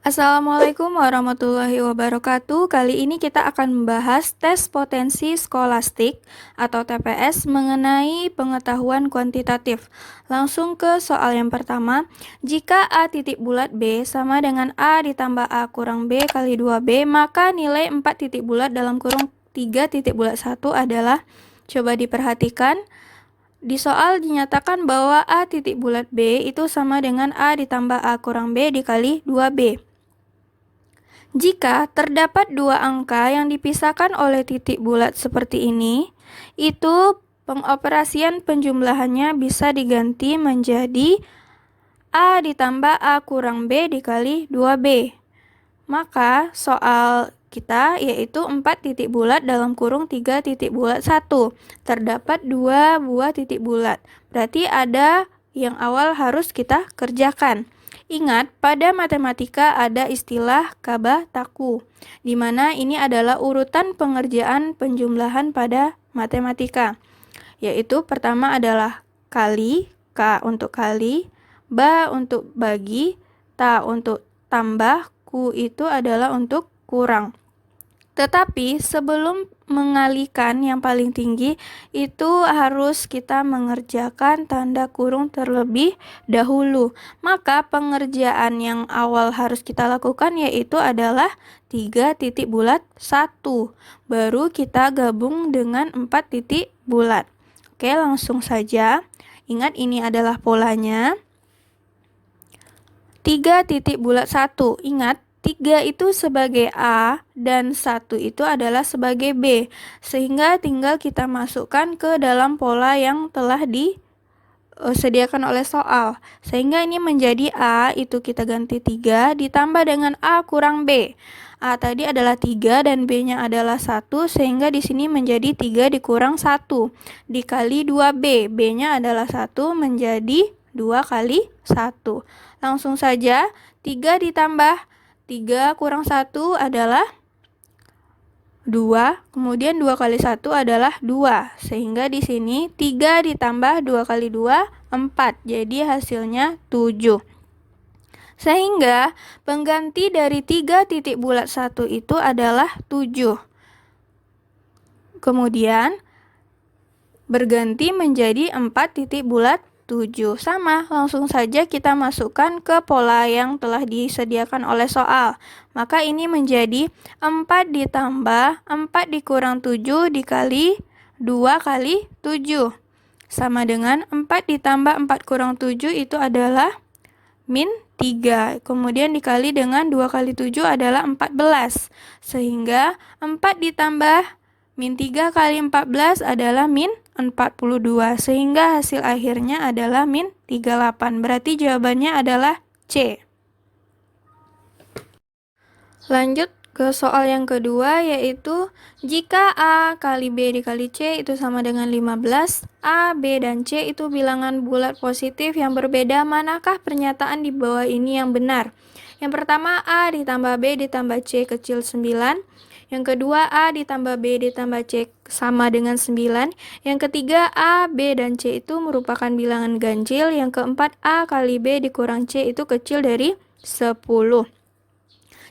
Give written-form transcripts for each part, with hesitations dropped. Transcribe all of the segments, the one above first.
Assalamualaikum warahmatullahi wabarakatuh. Kali ini kita akan membahas tes potensi skolastik atau TPS mengenai pengetahuan kuantitatif. Langsung ke soal yang pertama. Jika A titik bulat B sama dengan A ditambah A kurang B kali 2B, maka nilai 4 titik bulat dalam kurung 3 titik bulat 1 adalah, coba diperhatikan, di soal dinyatakan bahwa A titik bulat B itu sama dengan A ditambah A kurang B dikali 2B. Jika terdapat dua angka yang dipisahkan oleh titik bulat seperti ini, itu pengoperasian penjumlahannya bisa diganti menjadi A ditambah A kurang B dikali 2B. Maka soal kita yaitu 4 titik bulat dalam kurung 3 titik bulat 1. Terdapat 2 buah titik bulat. Berarti ada yang awal harus kita kerjakan. Ingat, pada matematika ada istilah kaba taku, di mana ini adalah urutan pengerjaan penjumlahan pada matematika. Yaitu pertama adalah kali, K untuk kali, ba untuk bagi, ta untuk tambah, ku itu adalah untuk kurang. Tetapi sebelum mengalihkan yang paling tinggi, itu harus kita mengerjakan tanda kurung terlebih dahulu. Maka pengerjaan yang awal harus kita lakukan yaitu adalah 3 titik bulat 1. Baru kita gabung dengan 4 titik bulat. Oke, langsung saja. Ingat ini adalah polanya. 3 titik bulat 1. Ingat, 3 itu sebagai A dan 1 itu adalah sebagai B. Sehingga tinggal kita masukkan ke dalam pola yang telah disediakan oleh soal. Sehingga ini menjadi A, itu kita ganti 3, ditambah dengan A kurang B. A tadi adalah 3 dan B-nya adalah 1, sehingga di sini menjadi 3 dikurang 1. Dikali 2B, B-nya adalah 1 menjadi 2 kali 1. Langsung saja, 3 ditambah 3 kurang 1 adalah 2, kemudian 2 kali 1 adalah 2. Sehingga di sini 3 ditambah 2 kali 2, 4. Jadi hasilnya 7. Sehingga pengganti dari 3 titik bulat 1 itu adalah 7. Kemudian berganti menjadi 4 titik bulat 7. Sama, langsung saja kita masukkan ke pola yang telah disediakan oleh soal. Maka ini menjadi 4 ditambah 4 dikurang 7 dikali 2 kali 7. Sama dengan 4 ditambah 4 kurang 7 itu adalah min 3. Kemudian dikali dengan 2 kali 7 adalah 14. Sehingga 4 ditambah min 3 kali 14 adalah min 42, sehingga hasil akhirnya adalah min 38. Berarti jawabannya adalah C. Lanjut ke soal yang kedua, yaitu jika A kali B dikali C itu sama dengan 15, A, B, dan C itu bilangan bulat positif yang berbeda, manakah pernyataan di bawah ini yang benar? Yang pertama, A ditambah B ditambah C kecil 9. Yang kedua, A ditambah B ditambah C sama dengan 9. Yang ketiga, A, B, dan C itu merupakan bilangan ganjil. Yang keempat, A kali B dikurang C itu kecil dari 10.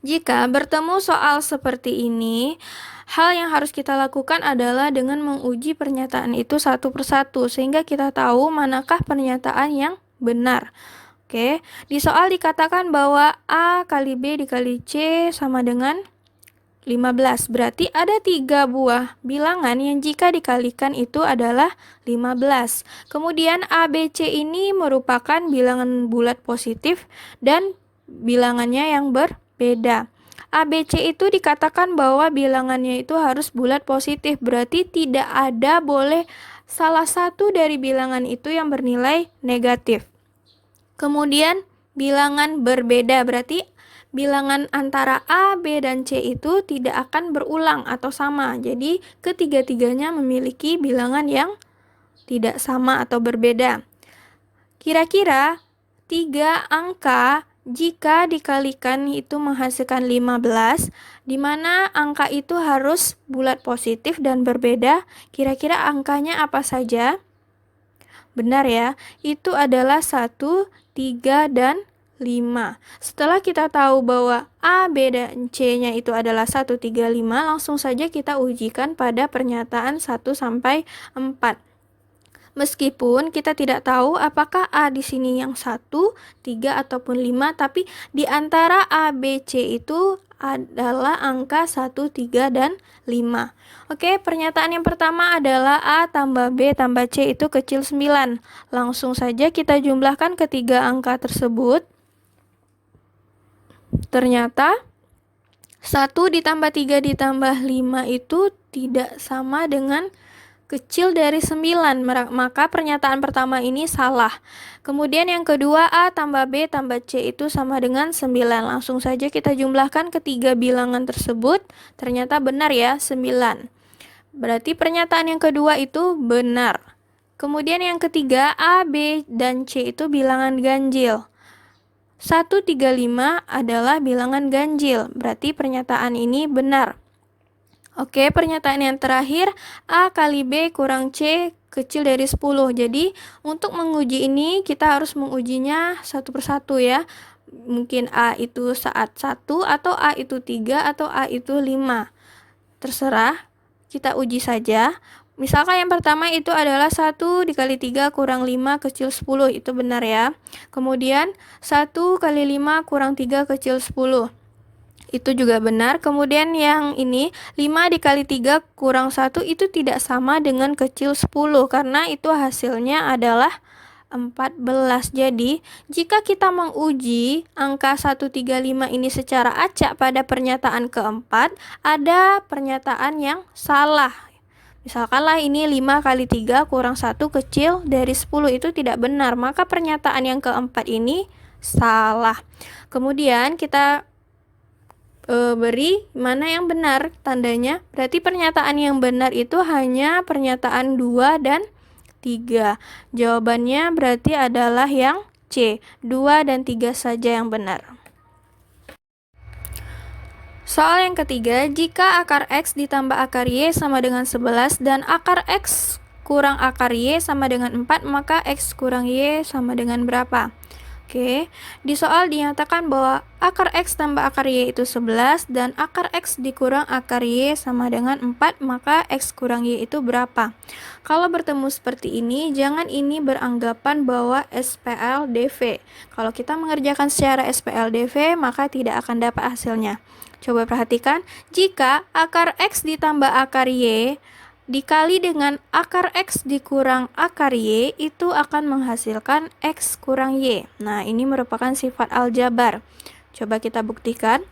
Jika bertemu soal seperti ini, hal yang harus kita lakukan adalah dengan menguji pernyataan itu satu persatu, sehingga kita tahu manakah pernyataan yang benar. Oke, di soal dikatakan bahwa A kali B dikali C sama dengan 15. Berarti ada 3 buah bilangan yang jika dikalikan itu adalah 15. Kemudian A, B, C ini merupakan bilangan bulat positif dan bilangannya yang berbeda. A, B, C itu dikatakan bahwa bilangannya itu harus bulat positif. Berarti tidak ada boleh salah satu dari bilangan itu yang bernilai negatif. Kemudian bilangan berbeda, berarti bilangan antara A, B, dan C itu tidak akan berulang atau sama. Jadi ketiga-tiganya memiliki bilangan yang tidak sama atau berbeda. Kira-kira 3 angka jika dikalikan itu menghasilkan 15, di mana angka itu harus bulat positif dan berbeda. Kira-kira angkanya apa saja? Benar ya, itu adalah 1, 3, dan 5. Setelah kita tahu bahwa A, B, dan C-nya itu adalah 1, 3, 5, langsung saja kita ujikan pada pernyataan 1 sampai 4. Meskipun kita tidak tahu apakah A di sini yang 1, 3, ataupun 5, tapi di antara A, B, C itu adalah angka 1, 3, dan 5. Oke, pernyataan yang pertama adalah A tambah B tambah C itu kecil 9. Langsung saja kita jumlahkan ketiga angka tersebut. Ternyata 1 ditambah 3 ditambah 5 itu tidak sama dengan kecil dari 9, maka pernyataan pertama ini salah. Kemudian yang kedua, A tambah B tambah C itu sama dengan 9. Langsung saja kita jumlahkan ketiga bilangan tersebut. Ternyata benar ya, 9. Berarti pernyataan yang kedua itu benar. Kemudian yang ketiga, A, B, dan C itu bilangan ganjil. 1, 3, 5 adalah bilangan ganjil. Berarti pernyataan ini benar. Oke, pernyataan yang terakhir, A kali B kurang C kecil dari 10. Jadi, untuk menguji ini, kita harus mengujinya satu persatu ya. Mungkin A itu saat 1, atau A itu 3, atau A itu 5. Terserah, kita uji saja. Misalkan yang pertama itu adalah 1 dikali 3 kurang 5 kecil 10. Itu benar ya. Kemudian, 1 kali 5 kurang 3 kecil 10. Itu juga benar. Kemudian yang ini 5 dikali 3 kurang 1 itu tidak sama dengan kecil 10 karena itu hasilnya adalah 14. Jadi, jika kita menguji angka 135 ini secara acak pada pernyataan keempat, ada pernyataan yang salah. Misalkanlah ini 5 kali 3 kurang 1 kecil dari 10, itu tidak benar. Maka pernyataan yang keempat ini salah. Kemudian kita beri mana yang benar tandanya. Berarti pernyataan yang benar itu hanya pernyataan 2 dan 3. Jawabannya berarti adalah yang C, 2 dan 3 saja yang benar. Soal yang ketiga, jika akar X ditambah akar Y sama dengan 11 dan akar X kurang akar Y sama dengan 4, maka X kurang Y sama dengan berapa? Oke, di soal dinyatakan bahwa akar X tambah akar Y itu 11 dan akar X dikurang akar Y sama dengan 4, maka X kurang Y itu berapa? Kalau bertemu seperti ini, jangan ini beranggapan bahwa SPLDV. Kalau kita mengerjakan secara SPLDV, maka tidak akan dapat hasilnya. Coba perhatikan, jika akar X ditambah akar Y dikali dengan akar X dikurang akar Y, itu akan menghasilkan X kurang Y. Nah, ini merupakan sifat aljabar. Coba kita buktikan.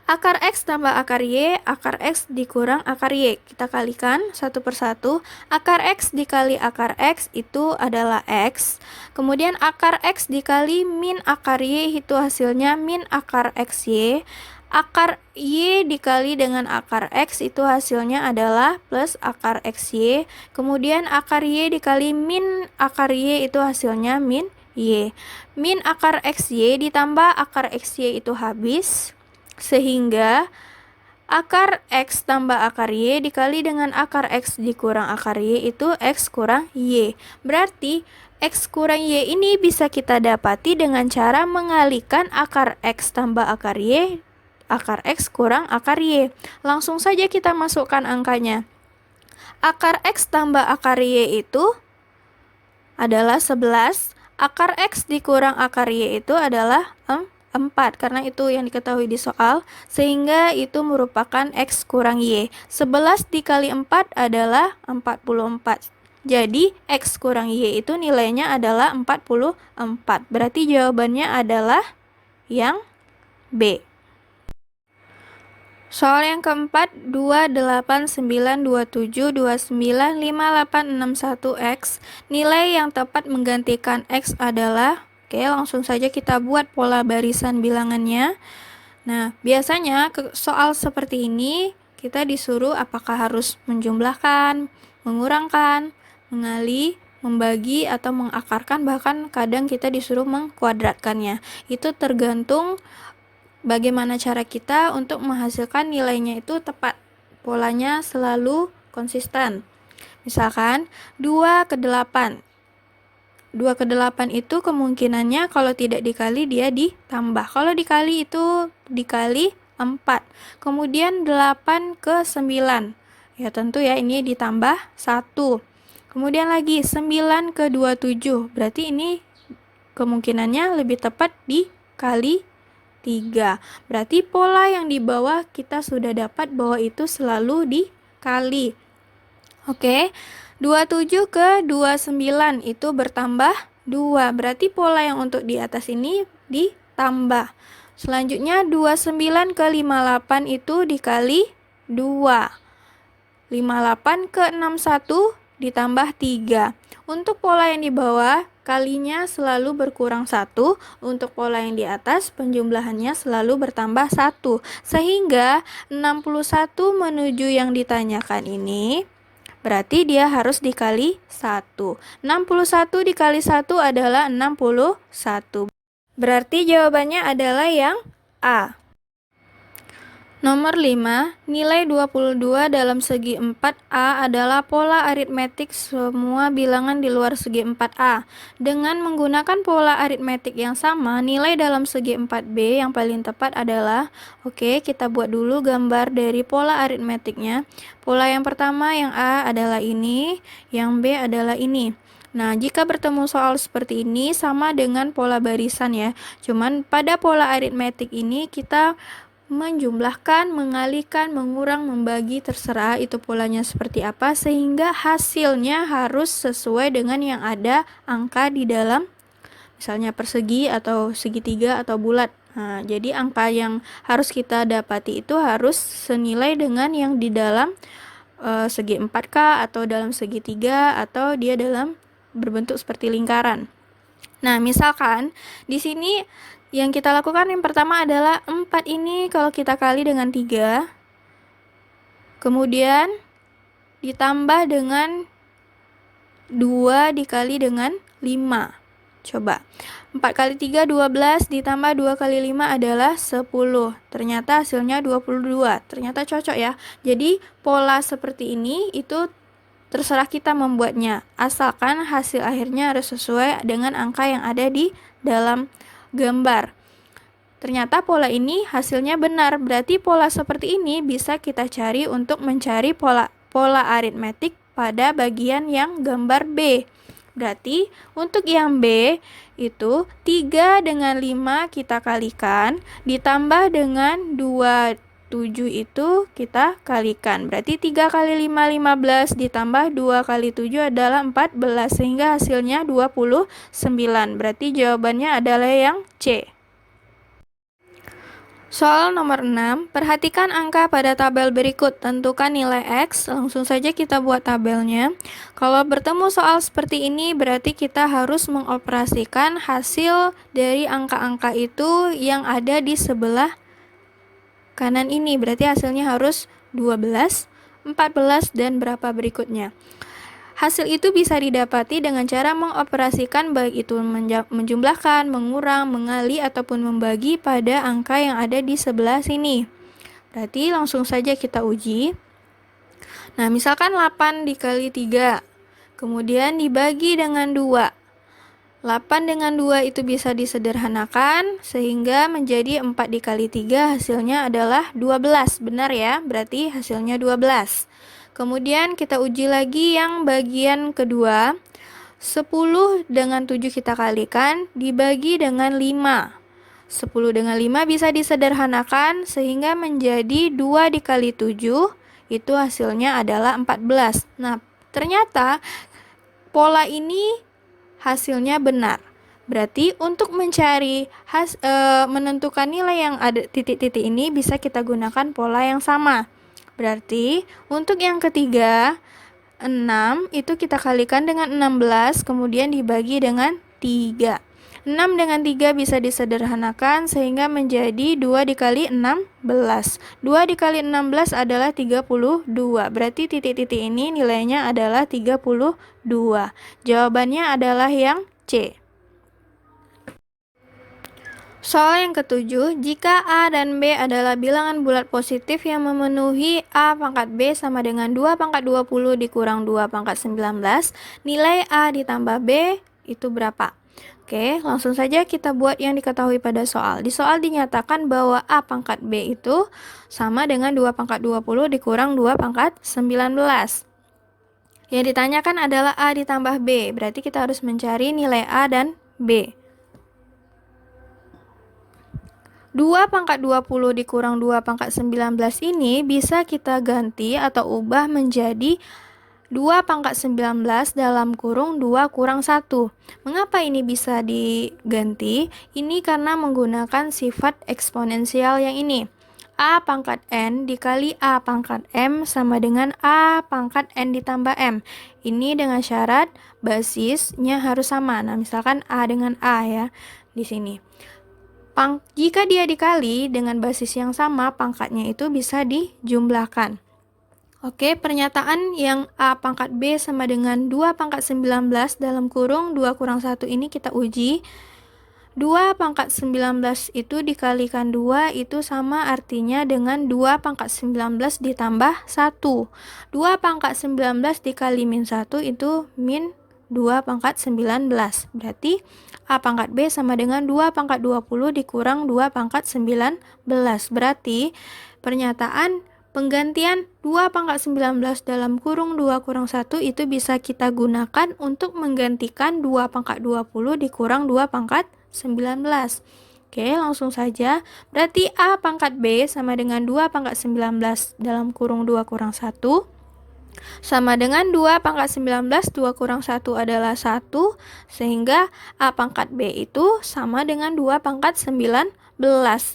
Akar X tambah akar Y, akar X dikurang akar Y. Kita kalikan satu persatu. Akar X dikali akar X itu adalah X. Kemudian akar X dikali min akar Y itu hasilnya min akar XY. Akar Y dikali dengan akar X itu hasilnya adalah plus akar XY. Kemudian akar Y dikali min akar Y itu hasilnya min Y. Min akar XY ditambah akar XY itu habis. Sehingga akar X tambah akar Y dikali dengan akar X dikurang akar Y itu X kurang Y. Berarti X kurang Y ini bisa kita dapati dengan cara mengalihkan akar X tambah akar Y, akar X kurang akar Y. Langsung saja kita masukkan angkanya. Akar X tambah akar Y itu adalah 11. Akar X dikurang akar Y itu adalah 4, karena itu yang diketahui di soal, sehingga itu merupakan X kurang Y. 11 dikali 4 adalah 44. Jadi, X kurang Y itu nilainya adalah 44. Berarti jawabannya adalah yang B. Soal yang keempat, 28927295861X. Nilai yang tepat menggantikan X adalah, oke, langsung saja kita buat pola barisan bilangannya. Nah, biasanya soal seperti ini kita disuruh apakah harus menjumlahkan, mengurangkan, mengali, membagi, atau mengakarkan, bahkan kadang kita disuruh mengkuadratkannya. Itu tergantung bagaimana cara kita untuk menghasilkan nilainya itu tepat. Polanya selalu konsisten. Misalkan 2 ke 8. 2 ke 8 itu kemungkinannya kalau tidak dikali dia ditambah. Kalau dikali itu dikali 4. Kemudian 8 ke 9. Ya tentu ya ini ditambah 1. Kemudian lagi 9 ke 27. Berarti ini kemungkinannya lebih tepat dikali 3. Berarti pola yang di bawah kita sudah dapat bahwa itu selalu dikali. Oke, 27 ke 29 itu bertambah 2. Berarti pola yang untuk di atas ini ditambah. Selanjutnya 29 ke 58 itu dikali 2. 58 ke 61 ditambah 3. Untuk pola yang di bawah, kalinya selalu berkurang 1. Untuk pola yang di atas, penjumlahannya selalu bertambah 1. Sehingga 61 menuju yang ditanyakan ini, berarti dia harus dikali 1. 61 dikali 1 adalah 61. Berarti jawabannya adalah yang A. Nomor 5, nilai 22 dalam segi 4A adalah pola aritmetik semua bilangan di luar segi 4A. Dengan menggunakan pola aritmetik yang sama, nilai dalam segi 4B yang paling tepat adalah, oke, kita buat dulu gambar dari pola aritmetiknya. Pola yang pertama, yang A adalah ini, yang B adalah ini. Nah, jika bertemu soal seperti ini sama dengan pola barisan ya. Cuman pada pola aritmetik ini kita menjumlahkan, mengalihkan, mengurang, membagi, terserah itu polanya seperti apa, sehingga hasilnya harus sesuai dengan yang ada angka di dalam, misalnya persegi atau segitiga atau bulat. Nah, jadi angka yang harus kita dapati itu harus senilai dengan yang di dalam segi 4K atau dalam segitiga atau dia dalam berbentuk seperti lingkaran. Nah, misalkan di sini yang kita lakukan yang pertama adalah 4 ini kalau kita kali dengan 3, kemudian ditambah dengan 2 dikali dengan 5. Coba, 4 kali 3 12, ditambah 2 kali 5 adalah 10. Ternyata hasilnya 22. Ternyata cocok ya. Jadi pola seperti ini itu terserah kita membuatnya, asalkan hasil akhirnya harus sesuai dengan angka yang ada di dalam gambar. Ternyata pola ini hasilnya benar, berarti pola seperti ini bisa kita cari untuk mencari pola aritmetik pada bagian yang gambar B. Berarti untuk yang B itu 3 dengan 5 kita kalikan, ditambah dengan 27 itu kita kalikan. Berarti 3 kali 5, 15, ditambah 2 kali 7 adalah 14, sehingga hasilnya 29. Berarti jawabannya adalah yang C. Soal nomor 6, perhatikan angka pada tabel berikut, tentukan nilai X. Langsung saja kita buat tabelnya. Kalau bertemu soal seperti ini, berarti kita harus mengoperasikan hasil dari angka-angka itu yang ada di sebelah kanan ini. Berarti hasilnya harus 12, 14, dan berapa berikutnya. Hasil itu bisa didapati dengan cara mengoperasikan baik itu menjumlahkan, mengurang, mengali, ataupun membagi pada angka yang ada di sebelah sini. Berarti langsung saja kita uji. Nah, misalkan 8 dikali 3, kemudian dibagi dengan 2. 8 dengan 2 itu bisa disederhanakan, sehingga menjadi 4 dikali 3 hasilnya adalah 12. Benar ya? Berarti hasilnya 12. Kemudian kita uji lagi yang bagian kedua. 10 dengan 7 kita kalikan, dibagi dengan 5. 10 dengan 5 bisa disederhanakan, sehingga menjadi 2 dikali 7, itu hasilnya adalah 14. Nah, ternyata pola ini hasilnya benar. Berarti untuk mencari menentukan nilai yang ada titik-titik ini bisa kita gunakan pola yang sama. Berarti untuk yang ketiga 6 itu kita kalikan dengan 16, kemudian dibagi dengan 3. 6 dengan 3 bisa disederhanakan sehingga menjadi 2 dikali 16. 2 dikali 16 adalah 32. Berarti titik-titik ini nilainya adalah 32. Jawabannya adalah yang C. Soal yang ketujuh, jika A dan B adalah bilangan bulat positif yang memenuhi A pangkat B sama dengan 2 pangkat 20 dikurang 2 pangkat 19, nilai A ditambah B itu berapa? Oke, langsung saja kita buat yang diketahui pada soal. Di soal dinyatakan bahwa A pangkat B itu sama dengan 2 pangkat 20 dikurang 2 pangkat 19. Yang ditanyakan adalah A ditambah B, berarti kita harus mencari nilai A dan B. 2 pangkat 20 dikurang 2 pangkat 19 ini bisa kita ganti atau ubah menjadi 2 pangkat 19 dalam kurung 2 kurang 1. Mengapa ini bisa diganti? Ini karena menggunakan sifat eksponensial yang ini. A pangkat N dikali A pangkat M sama dengan A pangkat N ditambah M. Ini dengan syarat basisnya harus sama. Nah, misalkan A dengan A ya, di sini. Jika dia dikali dengan basis yang sama, pangkatnya itu bisa dijumlahkan. Oke, pernyataan yang A pangkat B sama dengan 2 pangkat 19 dalam kurung 2 kurang 1 ini kita uji. 2 pangkat 19 itu dikalikan 2 itu sama artinya dengan 2 pangkat 19 ditambah 1. 2 pangkat 19 dikali min 1 itu min 2 pangkat 19. Berarti A pangkat B sama dengan 2 pangkat 20 dikurang 2 pangkat 19. Berarti pernyataan penggantian 2 pangkat 19 dalam kurung 2 kurang 1 itu bisa kita gunakan untuk menggantikan 2 pangkat 20 dikurang 2 pangkat 19. Oke, langsung saja. Berarti A pangkat B sama dengan 2 pangkat 19 dalam kurung 2 kurang 1 sama dengan 2 pangkat 19, 2 kurang 1 adalah 1, sehingga A pangkat B itu sama dengan 2 pangkat 19.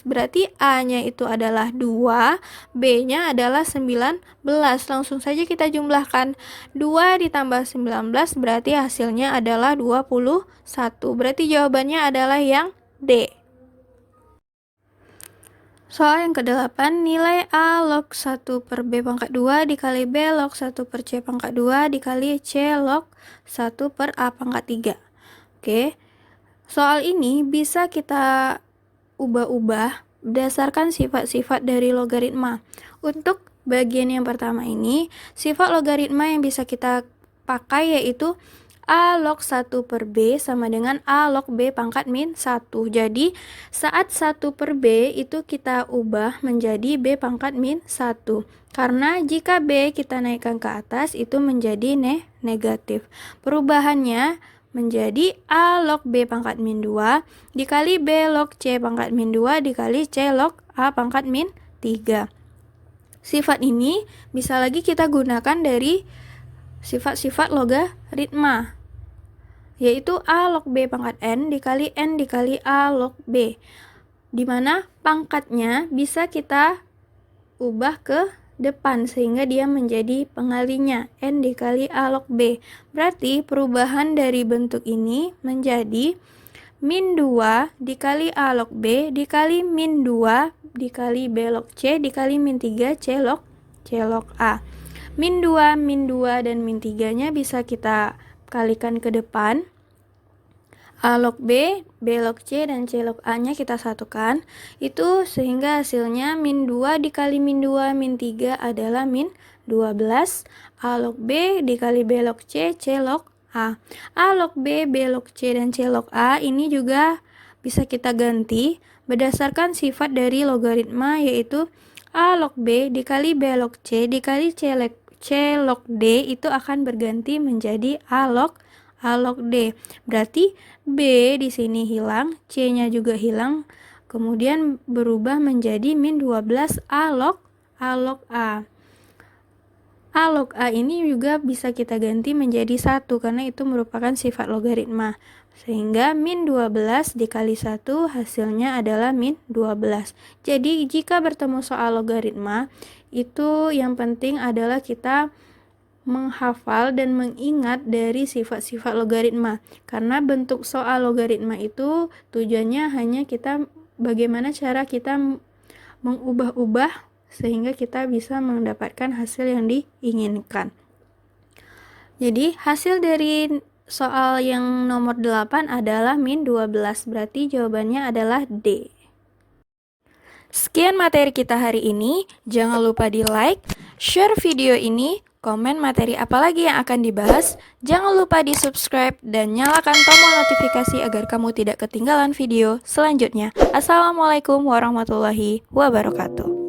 Berarti A-nya itu adalah 2, B-nya adalah 19. Langsung saja kita jumlahkan. 2 ditambah 19 berarti hasilnya adalah 21. Berarti jawabannya adalah yang D. Soal yang ke-8, nilai A log 1 per B pangkat 2 dikali B log 1 per C pangkat 2 dikali C log 1 per A pangkat 3. Oke, soal ini bisa kita ubah-ubah berdasarkan sifat-sifat dari logaritma. Untuk bagian yang pertama ini, sifat logaritma yang bisa kita pakai yaitu A log 1 per B sama dengan A log B pangkat min 1. Jadi, saat 1 per B itu kita ubah menjadi B pangkat min 1. Karena jika B kita naikkan ke atas itu menjadi negatif. Perubahannya menjadi A log B pangkat min 2 dikali B log C pangkat min 2 dikali C log A pangkat min 3. Sifat ini bisa lagi kita gunakan dari sifat-sifat logaritma, yaitu A log B pangkat N dikali A log B, di mana pangkatnya bisa kita ubah ke depan sehingga dia menjadi pengalinya N dikali A log B. Berarti perubahan dari bentuk ini menjadi min 2 dikali A log B dikali min 2 dikali B log C dikali min 3 C log A. Min 2, dan min 3-nya bisa kita kalikan ke depan. A log B, B log C, dan C log A-nya kita satukan. Itu sehingga hasilnya min 2 dikali min 2, min 3 adalah min 12. A log B dikali B log C, C log A. A log B, B log C, dan C log A ini juga bisa kita ganti berdasarkan sifat dari logaritma, yaitu A log B dikali B log C dikali C log D itu akan berganti menjadi A log D. Berarti B di sini hilang, C-nya juga hilang, kemudian berubah menjadi min 12 A log A. A log A ini juga bisa kita ganti menjadi 1 karena itu merupakan sifat logaritma. Sehingga min 12 dikali 1 hasilnya adalah min 12. Jadi jika bertemu soal logaritma, itu yang penting adalah kita menghafal dan mengingat dari sifat-sifat logaritma. Karena bentuk soal logaritma itu tujuannya hanya bagaimana cara kita mengubah-ubah sehingga kita bisa mendapatkan hasil yang diinginkan. Jadi hasil dari soal yang nomor 8 adalah min 12. Berarti jawabannya adalah D. Sekian materi kita hari ini. Jangan lupa di like, share video ini, komen materi apa lagi yang akan dibahas. Jangan lupa di subscribe dan nyalakan tombol notifikasi agar kamu tidak ketinggalan video selanjutnya. Assalamualaikum warahmatullahi wabarakatuh.